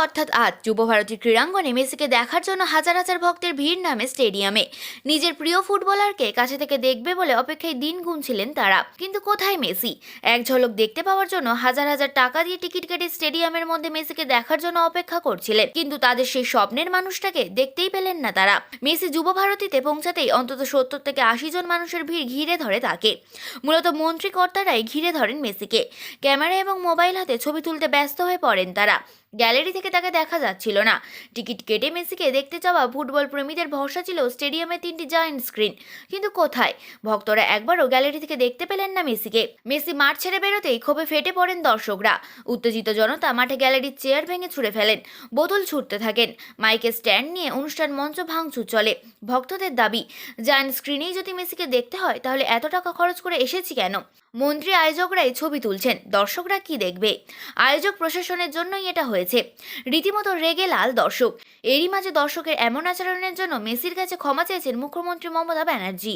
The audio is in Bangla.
অর্থাৎ আজ যুবভারতী ক্রীড়াঙ্গনে মেসিকে দেখার জন্য হাজার হাজার ভক্তের ভিড় নামে স্টেডিয়ামে। নিজের প্রিয় ফুটবলারকে কাছে থেকে দেখবে বলে অপেক্ষায় দিন গুনছিলেন তারা। কিন্তু কোথায় মেসি? এক ঝলক দেখতে পাওয়ার জন্য হাজার হাজার টাকা দিয়ে টিকিট কেটে স্টেডিয়ামের মধ্যে মেসিকে দেখার জন্য অপেক্ষা করছিলেন, কিন্তু তাদের সেই স্বপ্নের মানুষটাকে দেখতেই পেলেন না তারা। মেসি যুবভারতীতে পৌঁছাতেই অন্তত 70 থেকে 80 জন মানুষের ভিড় ঘিরে ধরে তাকে। মূলত মন্ত্রী কর্তারাই ঘিরে ধরেন মেসিকে। ক্যামেরা এবং মোবাইল হাতে ছবি তুলতে ব্যস্ত হয়ে পড়েন তারা। গ্যালারি থেকে তাকে দেখা যাচ্ছিল না। টিকিট কেটে মেসিকে দেখতে যাওয়া ফুটবল প্রেমীদের ভরসা ছিল স্টেডিয়ামে 3টি জায়ান্ট স্ক্রিন, কিন্তু কোথায়? ভক্তরা একবারও গ্যালারি থেকে দেখতে পেলেন না মেসিকে। মেসি মাঠ ছেড়ে বেরোতেই ক্ষোভে ফেটে পড়েন দর্শকরা। উত্তেজিত জনতা মাঠে গ্যালারির চেয়ার ভেঙে ছুঁড়ে ফেলেন, বোতল ছুটতে থাকেন। মাইকের স্ট্যান্ড নিয়ে অনুষ্ঠান মঞ্চ ভাঙচুর চলে। ভক্তদের দাবি, জায়ান্ট স্ক্রিনেই যদি মেসিকে দেখতে হয় তাহলে এত টাকা খরচ করে এসেছি কেন? মন্ত্রী আয়োজকরাই ছবি তুলছেন, দর্শকরা কি দেখবে? আয়োজক প্রশাসনের জন্যই এটা হয়েছে। রীতিমতো রেগে লাল দর্শক। এরই মাঝে দর্শকের এমন আচরণের জন্য মেসির কাছে ক্ষমা চেয়েছেন মুখ্যমন্ত্রী মমতা ব্যানার্জি।